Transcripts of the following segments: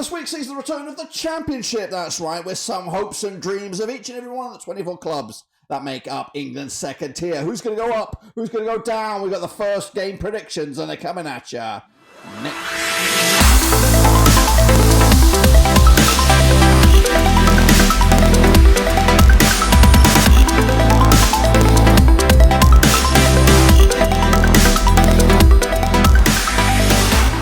This week sees the return of the Championship, that's right, with some hopes and dreams of each and every one of the 24 clubs that make up England's second tier. Who's going to go up? Who's going to go down? We've got the first game predictions and they're coming at you next.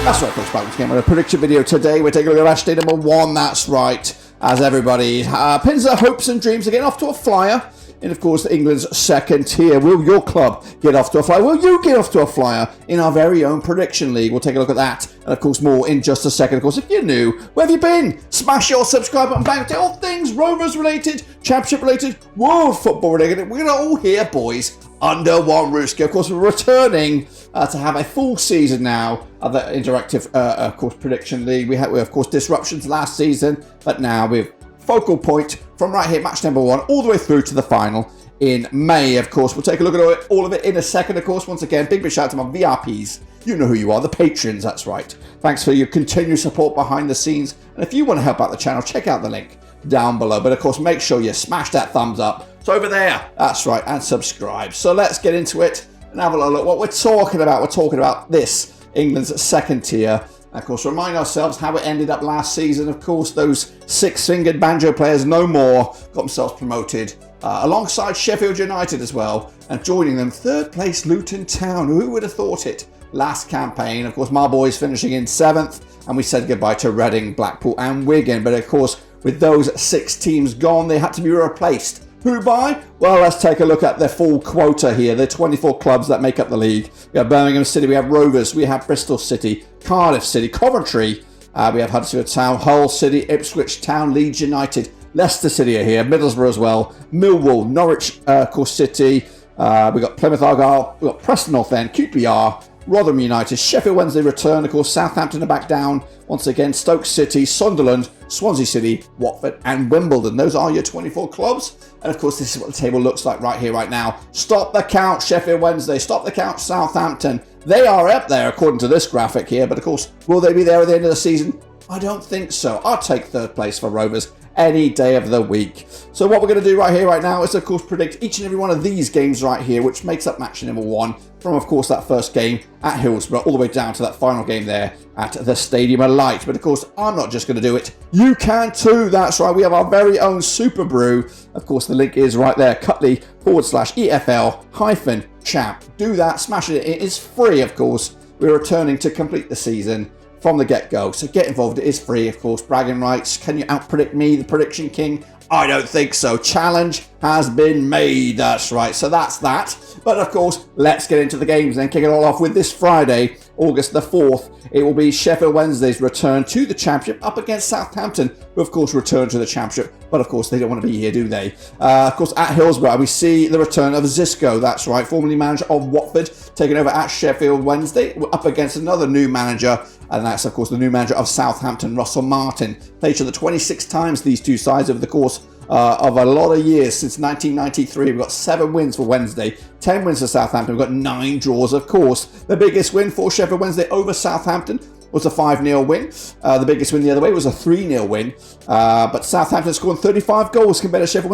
That's right, folks, back again with a prediction video today. We're taking a look at Matchday number 1, that's right, as everybody pins their hopes and dreams of getting off to a flyer in, of course, England's second tier. Will your club get off to a flyer? Will you get off to a flyer in our very own prediction league? We'll take a look at that, and of course more in just a second. Of course, if you're new, where have you been? Smash your subscribe button, bang, to all things Rovers related, Championship related, world football related. We're all here, boys, under one roof. Of course, we're returning to have a full season now of the interactive, of course, prediction league. We had, of course, disruptions last season, but now we've focal point from right here, match number 1, all the way through to the final in May. Of course, we'll take a look at all of it in a second. Of course, once again, big shout out to my VIPs. You know who you are, the patrons, that's right. Thanks for your continued support behind the scenes. And if you want to help out the channel, check out the link down below. But of course, make sure you smash that thumbs up. It's over there, that's right, and subscribe. So let's get into it and have a look at what we're talking about. We're talking about this, England's second tier. And of course, remind ourselves how it ended up last season. Of course, those six-fingered banjo players no more got themselves promoted alongside Sheffield United as well, and joining them, third place Luton Town. Who would have thought it? Last campaign, of course, my boys finishing in 7th, and we said goodbye to Reading, Blackpool and Wigan. But of course, with those 6 teams gone, they had to be replaced. Who by? Well, let's take a look at the full quota here. The 24 clubs that make up the league. We have Birmingham City, we have Rovers, we have Bristol City, Cardiff City, Coventry, we have Huddersfield Town, Hull City, Ipswich Town, Leeds United, Leicester City are here, Middlesbrough as well, Millwall, Norwich, of course, City, we've got Plymouth, Argyle, we've got Preston North End, QPR, Rotherham United, Sheffield Wednesday return, of course, Southampton are back down once again, Stoke City, Sunderland, Swansea City, Watford and Wimbledon. Those are your 24 clubs. And of course, this is what the table looks like right here, right now. Stop the count, Sheffield Wednesday. Stop the count, Southampton. They are up there according to this graphic here. But of course, will they be there at the end of the season? I don't think so. I'll take 3rd place for Rovers any day of the week. So what we're going to do right here, right now, is of course predict each and every one of these games right here, which makes up match number 1 from, of course, that first game at Hillsborough all the way down to that final game there at the Stadium of Light. But of course, I'm not just going to do it. You can too. That's right. We have our very own Super Brew. Of course, the link is right there. Cutley/EFL-Champ. Do that. Smash it. It is free, of course. We're returning to complete the season from the get-go. So get involved. It is free, of course. Bragging rights. Can you out-predict me, the prediction king? I don't think so. Challenge has been made. That's right. So that's that. But of course, let's get into the games and kick it all off with this Friday, August the 4th. It will be Sheffield Wednesday's return to the Championship up against Southampton, who of course return to the Championship. But of course, they don't want to be here, do they? Of course, at Hillsborough, we see the return of Xisco. That's right, formerly manager of Watford, taking over at Sheffield Wednesday. We're up against another new manager, and that's, of course, the new manager of Southampton, Russell Martin. Played each other 26 times, these two sides, over the course of a lot of years. Since 1993, we've got 7 wins for Wednesday, 10 wins for Southampton. We've got 9 draws, of course. The biggest win for Sheffield Wednesday over Southampton was a 5-0 win. The biggest win the other way was a 3-0 win. But Southampton scored 35 goals compared to Sheffield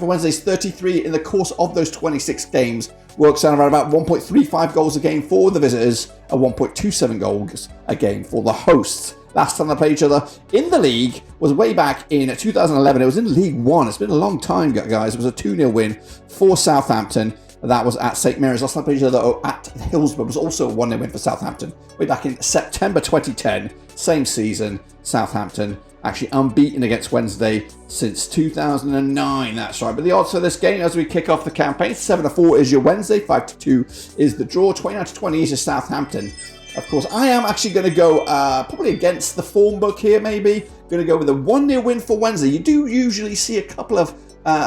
Wednesday's 33 in the course of those 26 games. Works out around about 1.35 goals a game for the visitors and 1.27 goals a game for the hosts. Last time they played each other in the league was way back in 2011. It was in League One. It's been a long time, guys. It was a 2-0 win for Southampton. That was at St Mary's. Last time they played each other at Hillsborough was also a 1-0 win for Southampton. Way back in September 2010. Same season. Southampton actually unbeaten against Wednesday since 2009. That's right. But the odds for this game as we kick off the campaign, 7-4 is your Wednesday, 5-2 is the draw, 29-20 is your Southampton. Of course, I am actually going to go probably against the form book here, maybe. Going to go with a 1-0 win for Wednesday. You do usually see a couple of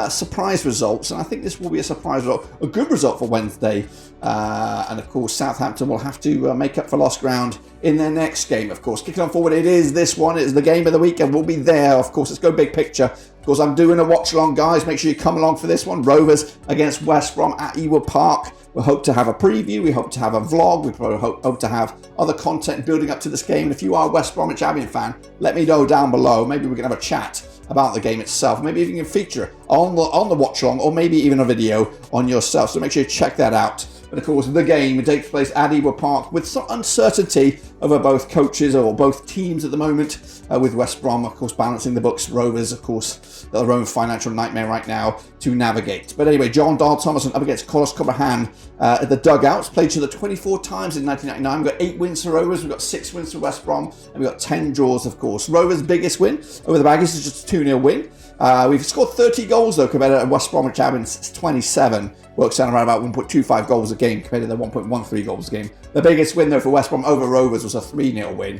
surprise results, and I think this will be a surprise result, a good result for Wednesday. And of course, Southampton will have to make up for lost ground in their next game. Of course, kicking on forward, it is this one. It is the game of the week, and we'll be there. Of course, let's go big picture. course, I'm doing a watch along, guys. Make sure you come along for this one. Rovers against West Brom at Ewood Park. We hope to have a preview. We hope to have a vlog. We probably hope to have other content building up to this game. And if you are a West Bromwich Albion fan, let me know down below. Maybe we can have a chat about the game itself. Maybe even you can feature on the watch along, or maybe even a video on yourself. So make sure you check that out. But of course, the game takes place at Ewood Park with some uncertainty over both coaches or both teams at the moment, with West Brom, of course, balancing the books. Rovers, of course, their own financial nightmare right now to navigate. But anyway, John Dahl Thomason up against Carlos Cobrahan at the dugouts. Played each other 24 times in 1999. We've got 8 wins for Rovers. We've got 6 wins for West Brom. And we've got 10 draws, of course. Rovers' biggest win over the Baggies is just a 2-0 win. We've scored 30 goals, though, compared to West Bromwich Albion's 27. Works out around about 1.25 goals a game compared to their 1.13 goals a game. The biggest win, though, for West Brom over Rovers was a 3-0 win,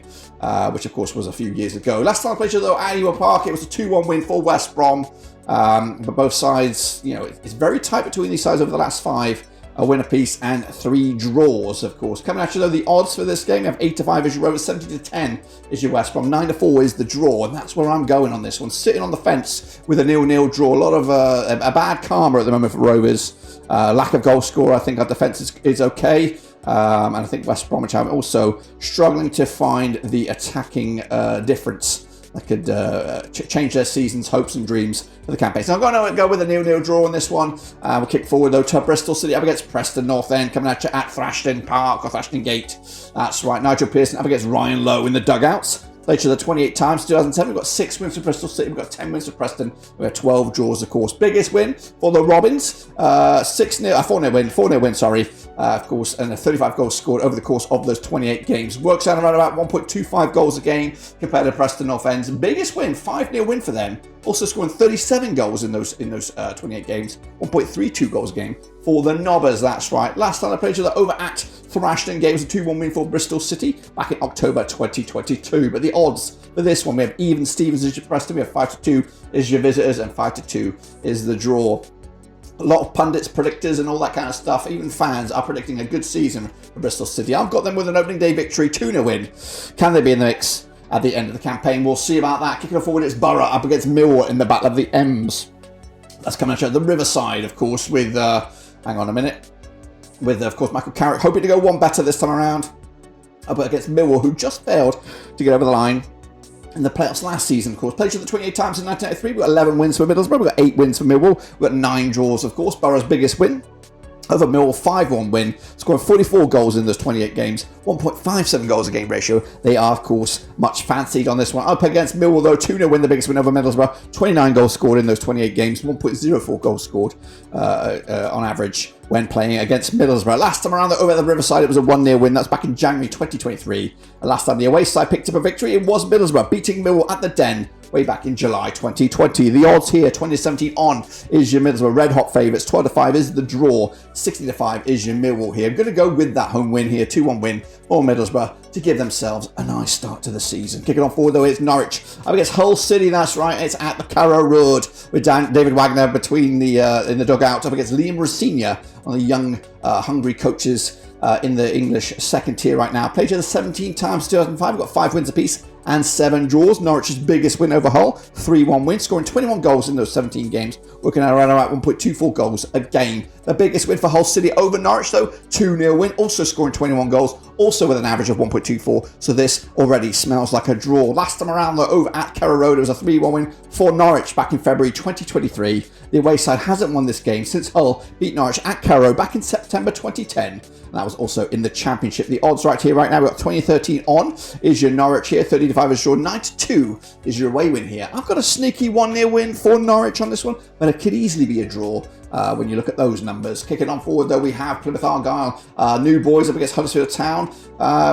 which, of course, was a few years ago. Last time I played, though, at Ewood Park, it was a 2-1 win for West Brom. But both sides, you know, it's very tight between these sides over the last 5. A win apiece and 3 draws, of course. Coming at you, though, the odds for this game, you have 8-5 is your Rovers, 17-10 is your West Brom, 9-4 is the draw, and that's where I'm going on this one. Sitting on the fence with a 0-0 draw. A lot of a bad karma at the moment for Rovers. Lack of goal scorer. I think our defence is okay. And I think West Bromwich are also struggling to find the attacking difference that could change their season's hopes and dreams for the campaign. So I'm going to go with a 0-0 draw on this one. We'll kick forward, though, to Bristol City up against Preston North End, coming at you at Thrashton Park, or Thrashton Gate. That's right, Nigel Pearson up against Ryan Lowe in the dugouts. Played each other 28 times, 2010. We've got 6 wins for Bristol City. We've got 10 wins for Preston. We've got 12 draws, of course. Biggest win for the Robins. 4-0 win, sorry. Of course, and 35 goals scored over the course of those 28 games. Works out around about 1.25 goals a game compared to Preston North End's biggest win, 5-0 win for them. Also scoring 37 goals in those 28 games, 1.32 goals a game for the Nobbers. That's right. Last time I played each other over at Thrashton Gate was a 2-1 win for Bristol City back in October 2022. But the odds for this one, we have even Stevens as your Preston, we have 5-2 is your visitors, and 5-2 is the draw. A lot of pundits, predictors, and all that kind of stuff, even fans, are predicting a good season for Bristol City. I've got them with an opening day victory, 2-0 win. Can they be in the mix at the end of the campaign? We'll see about that. Kicking forward, it's Borough up against Millwall in the Battle of the Ems. That's coming at the Riverside, of course, with, hang on a minute, with, of course, Michael Carrick hoping to go one better this time around. Up against Millwall, who just failed to get over the line in the playoffs last season, of course. Played each other 28 times in 1993. We've got 11 wins for Middlesbrough. We've got 8 wins for Millwall. We've got 9 draws, of course. Borough's biggest win over Millwall, 5-1 win, scoring 44 goals in those 28 games, 1.57 goals a game ratio. They are, of course, much fancied on this one. Up against Millwall, though, 2-0 win, the biggest win over Middlesbrough, 29 goals scored in those 28 games, 1.04 goals scored on average when playing against Middlesbrough. Last time around, over at the Riverside, it was a 1-0 win. That's back in January 2023. And last time the away side picked up a victory, it was Middlesbrough, beating Millwall at the Den way back in July 2020. The odds here, 2017 on is your Middlesbrough red hot favourites. 12-5 is the draw. 60-5 is your Millwall here. I'm going to go with that home win here, 2-1 win for Middlesbrough to give themselves a nice start to the season. Kicking on forward, though, it's Norwich up against Hull City. That's right, it's at the Carrow Road with David Wagner between the in the dugout up against Liam Rossignol, one of the young, hungry coaches in the English second tier right now. Played each other 17 times, 2005. We've got 5 wins apiece and 7 draws. Norwich's biggest win over Hull, 3-1 win, scoring 21 goals in those 17 games, working out around about 1.24 goals a game. The biggest win for Hull City over Norwich, though, 2-0 win, also scoring 21 goals, also with an average of 1.24, so this already smells like a draw. Last time around, though, over at Carrow Road, it was a 3-1 win for Norwich back in February 2023. The away side hasn't won this game since Hull beat Norwich at Carrow back in September 2010. And that was also in the Championship. The odds right here, right now, we've got 20-13 on is your Norwich here, 30-5 is your 9-2 is your away win here. I've got a sneaky 1-0 win for Norwich on this one, but it could easily be a draw when you look at those numbers. Kicking on forward, though, we have Plymouth Argyle, new boys up against Huddersfield Town,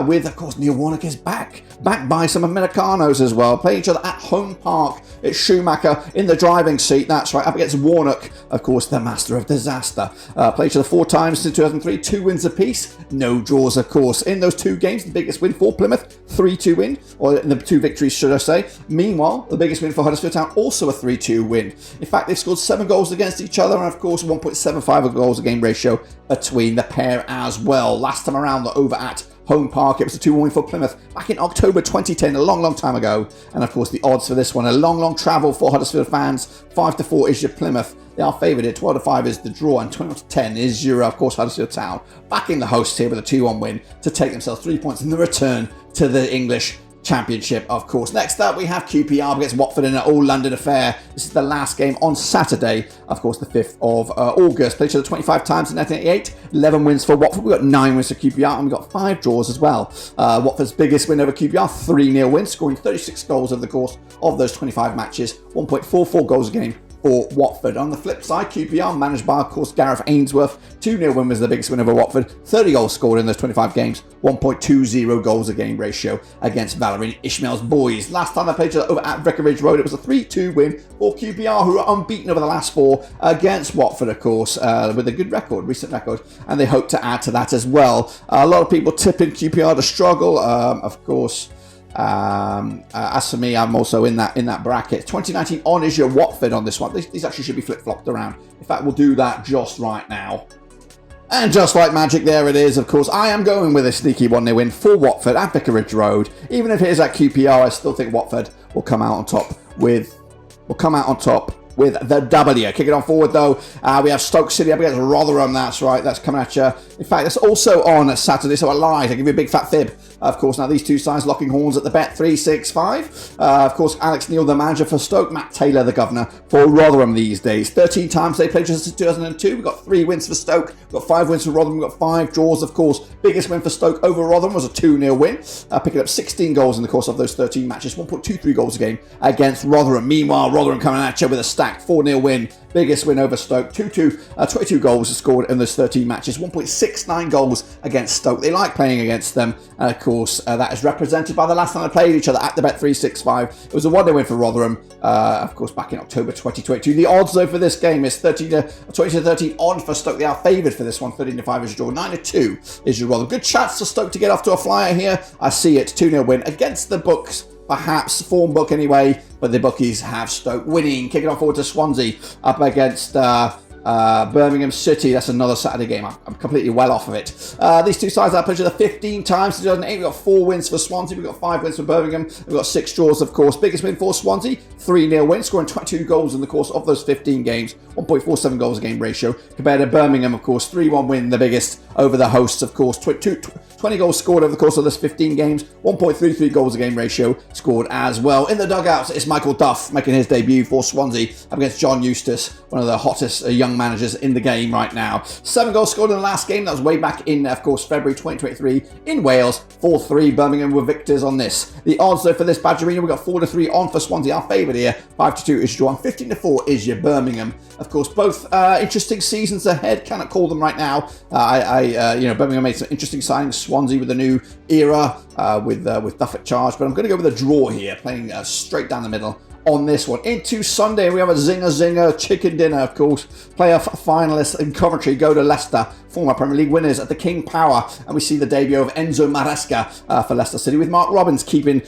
with, of course, Neil Warnock is backed by some Americanos as well. Playing each other at home park. It's Schumacher in the driving seat. That's right, up against Warnock, of course, the master of disaster. Played each other 4 times since 2003, 2 wins apiece, no draws, of course. In those 2 games, the biggest win for Plymouth, 3-2 win, or the 2 victories, should I say. Meanwhile, the biggest win for Huddersfield Town, also a 3-2 win. In fact, they've scored 7 goals against each other, and of course, 1.75 goals a game ratio between the pair as well. Last time around, over at home park. It was a 2-1 win for Plymouth back in October 2010, a long time ago. And of course, the odds for this one, a long travel for Huddersfield fans. 5-4 is your Plymouth. They are favoured here. 12-5 is the draw, and 21-10 is your, of course, Huddersfield Town. Backing the hosts here with a 2-1 win to take themselves 3 points in the return to the English Championship, of course. Next up, we have QPR against Watford in an all-London affair. This is the last game on Saturday, of course, the 5th of August. Played each other 25 times in 1988. 11 wins for Watford. We've got 9 wins for QPR, and we've got 5 draws as well. Watford's biggest win over QPR, 3-0 win, scoring 36 goals over the course of those 25 matches. 1.44 goals a game for Watford. On the flip side, QPR, managed by, of course, Gareth Ainsworth. 2-0 win was the biggest win over Watford. 30 goals scored in those 25 games. 1.20 goals a game ratio against Valérien Ismaël's boys. Last time they played over at Vicarage Road, it was a 3-2 win for QPR, who are unbeaten over the last 4 against Watford, of course, with a good record, recent record, and they hope to add to that as well. A lot of people tipping QPR to struggle, of course. As for me, I'm also in that bracket. 2019 on is your Watford on this one. These actually should be flip-flopped around. In fact, we'll do that just right now. And just like magic, there it is. Of course, I am going with a sneaky 1-0 win for Watford at Vicarage Road. Even if it is at QPR, I still think Watford will come out on top with the W. Kicking on forward, though, we have Stoke City up against Rotherham. That's right, that's coming at you. In fact, that's also on Saturday, so I lied. I give you a big fat fib. Of course, now these two sides locking horns at the Bet365. Of course, Alex Neil, the manager for Stoke, Matt Taylor, the governor for Rotherham these days. 13 times they played just since 2002. We've got 3 wins for Stoke. We've got 5 wins for Rotherham. We've got 5 draws, of course. Biggest win for Stoke over Rotherham was a 2-0 win, picking up 16 goals in the course of those 13 matches. 1.23 goals a game against Rotherham. Meanwhile, Rotherham coming at you with a stacked 4-0 win. Biggest win over Stoke. 22 goals scored in those 13 matches. 1.69 goals against Stoke. They like playing against them. And of course, that is represented by the last time they played each other at the Bet365. It was a 1-0 win for Rotherham, of course, back in October 2022. The odds, though, for this game is 20-13 on for Stoke. They are favoured for this one. 13-5 is your draw. 9-2 is your Rotherham. Good chance for Stoke to get off to a flyer here. I see it. 2-0 win against the books. Perhaps form book anyway, but the bookies have Stoke winning. Kicking on forward to Swansea up against Birmingham City. That's another Saturday game. I'm completely well off of it. These two sides have played each other 15 times. 2008, we've got 4 wins for Swansea. We've got 5 wins for Birmingham. We've got 6 draws, of course. Biggest win for Swansea, 3-0 win, scoring 22 goals in the course of those 15 games. 1.47 goals a game ratio. Compared to Birmingham, of course, 3-1 win, the biggest over the hosts, of course. 20 goals scored over the course of those 15 games. 1.33 goals a game ratio scored as well. In the dugouts, it's Michael Duff making his debut for Swansea up against John Eustace, one of the hottest young managers in the game right now. 7 goals scored in the last game. That was way back in, of course, February 2023 in Wales. 4-3. Birmingham were victors on this. The odds, though, for this Badger Arena, we've got 4-3 on for Swansea. Our favourite here. 5-2 is your draw. 15-4 is your Birmingham. Of course, both interesting seasons ahead. Cannot call them right now. Birmingham made some interesting signings. Swansea with a new era with Duff at charge. But I'm going to go with a draw here, playing straight down the middle on this one. Into Sunday, we have a zinger chicken dinner, of course. Playoff finalists in Coventry go to Leicester, former Premier League winners at the King Power, and we see the debut of Enzo Maresca for Leicester City, with Mark Robbins keeping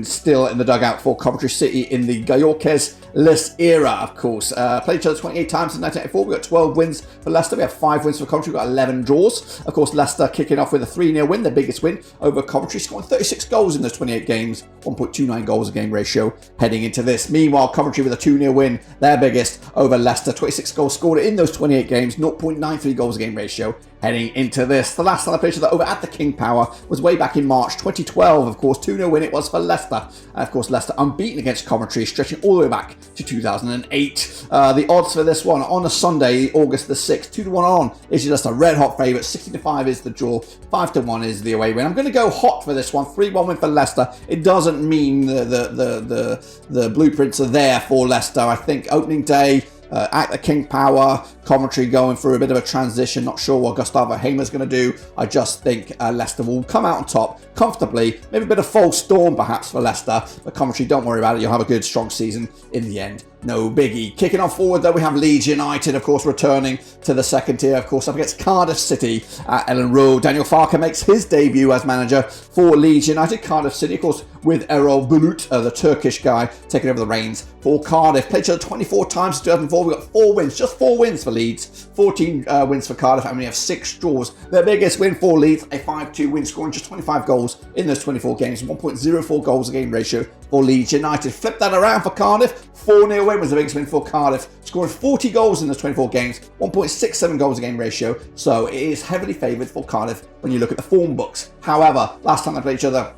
still in the dugout for Coventry City in the Gallorquez-less era, of course. Played each other 28 times since 1984. We've got 12 wins for Leicester. We have 5 wins for Coventry. We've got 11 draws. Of course, Leicester kicking off with a 3-0 win, the biggest win over Coventry, scoring 36 goals in those 28 games. 1.29 goals a game ratio heading into this. Meanwhile, Coventry with a 2-0 win, their biggest over Leicester. 26 goals scored in those 28 games. 0.93 goals a game ratio heading into this. The last time I played each other over at the King Power was way back in March 2012. Of course, 2-0 win it was for Leicester. And of course, Leicester unbeaten against Coventry, stretching all the way back to 2008. The odds for this one on a Sunday, August the 6th, 2-1 on is just a red hot favourite. 16-5 is the draw. 5-1 is the away win. I'm going to go hot for this one. 3-1 win for Leicester. It doesn't mean the blueprints are there for Leicester. I think opening day, at the King Power, Coventry going through a bit of a transition. Not sure what Gustavo Hamer's going to do. I just think Leicester will come out on top comfortably. Maybe a bit of false dawn perhaps for Leicester, but Coventry, don't worry about it. You'll have a good, strong season in the end. no biggie. Kicking off forward, though, we have Leeds United, of course, returning to the second tier, of course, up against Cardiff City at Ellen Road. Daniel Farke makes his debut as manager for Leeds United. Cardiff City, of course, with Erol Bulut, the Turkish guy, taking over the reins for Cardiff. Played each other 24 times in 2004. We've got 4 wins, just 4 wins for Leeds, 14 wins for Cardiff, and we have 6 draws. Their biggest win for Leeds, a 5-2 win, scoring just 25 goals in those 24 games, 1.04 goals a game ratio for Leeds United. Flip that around for Cardiff. 4-0 win was the biggest win for Cardiff, scoring 40 goals in those 24 games, 1.67 goals a game ratio. So it is heavily favoured for Cardiff when you look at the form books. However, last time they played each other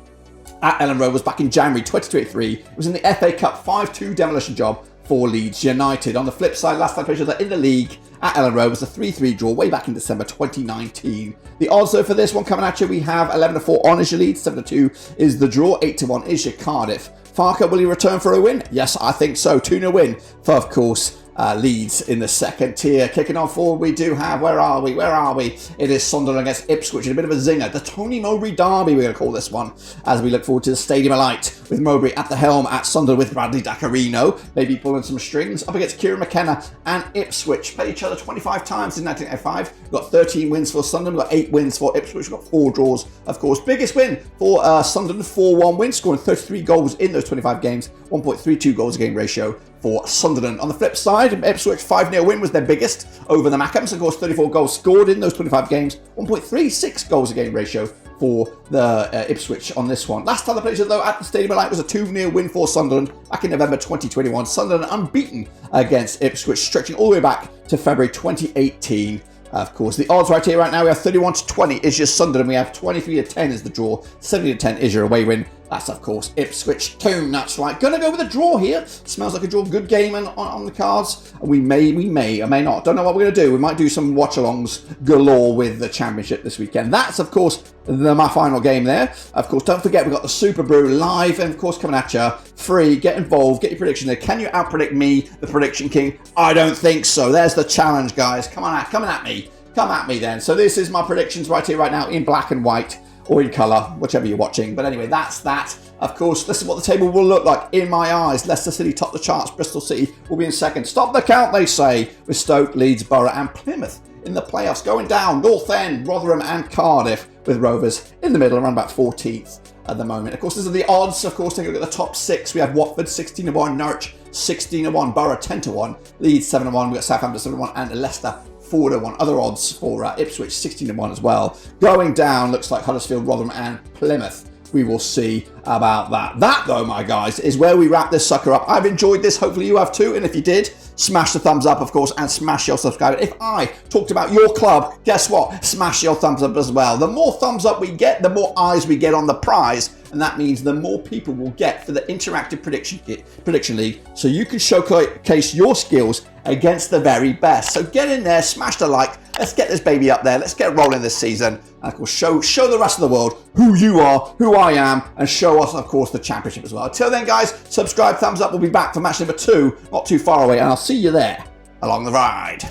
at Ellen Road was back in January 2023. It was in the FA Cup 5-2 demolition job for Leeds United. On the flip side, last time they played each other in the league at Ellen Road was a 3-3 draw way back in December 2019. The odds though for this one coming at you, we have 11-4 on is your Leeds, 7-2 is the draw, 8-1 is your Cardiff. Farke, will he return for a win? Yes, I think so. 2-0 win for, of course, Leeds in the second tier. Kicking on forward, we do have, where are we? It is Sunderland against Ipswich in a bit of a zinger. The Tony Mowbray derby, we're going to call this one, as we look forward to the Stadium of Light with Mowbray at the helm at Sunderland with Bradley Dacarino, maybe pulling some strings, up against Kieran McKenna and Ipswich. Played each other 25 times in 1985. We've got 13 wins for Sunderland, we've got 8 wins for Ipswich, we've got 4 draws, of course. Biggest win for Sunderland, 4-1 win, scoring 33 goals in those 25 games, 1.32 goals a game ratio for Sunderland. On the flip side, Ipswich 5-0 win was their biggest over the Mackhams. Of course, 34 goals scored in those 25 games, 1.36 goals a game ratio for the Ipswich on this one. Last time they played each other, though, at the Stadium of Light was a 2-0 win for Sunderland back in November 2021. Sunderland unbeaten against Ipswich, stretching all the way back to February 2018. Of course, the odds right here, right now, we have 31-20 is your Sunderland. We have 23-10 is the draw, 70-10 is your away win. That's, of course, Ipswich Town. That's right. Going to go with a draw here. Smells like a draw. Good game on the cards. We may or may not. Don't know what we're going to do. We might do some watch-alongs galore with the Championship this weekend. That's, of course, my final game there. Of course, don't forget, we've got the Super Brew live and, of course, coming at you. Free. Get involved. Get your prediction there. Can you out-predict me, the Prediction King? I don't think so. There's the challenge, guys. Come at me. Come at me, then. So this is my predictions right here, right now, in black and white. Or in colour, whichever you're watching. But anyway, that's that. Of course, this is what the table will look like in my eyes. Leicester City top the charts. Bristol City will be in second. Stop the count, they say, with Stoke, Leeds, Borough and Plymouth in the playoffs. Going down, North End, Rotherham and Cardiff, with Rovers in the middle, around about 14th at the moment. Of course, these are the odds. Of course, take a look at the top 6. We have Watford 16-1, Norwich 16-1, Borough 10-1, Leeds 7-1, we've got Southampton 7-1 and Leicester 4-1. Other odds for Ipswich 16-1 as well. Going down, looks like Huddersfield, Rotherham and Plymouth. We will see about that. That, though, my guys, is where we wrap this sucker up. I've enjoyed this. Hopefully you have too. And if you did, smash the thumbs up, of course, and smash your subscribe. If I talked about your club, guess what? Smash your thumbs up as well. The more thumbs up we get, the more eyes we get on the prize. And that means the more people will get for the interactive prediction league, so you can showcase your skills against the very best. So get in there, smash the like. Let's get this baby up there. Let's get rolling this season. And of course, show the rest of the world who you are, who I am, and show us, of course, the Championship as well. Until then, guys, subscribe, thumbs up. We'll be back for match number 2, not too far away, and I'll see you there along the ride.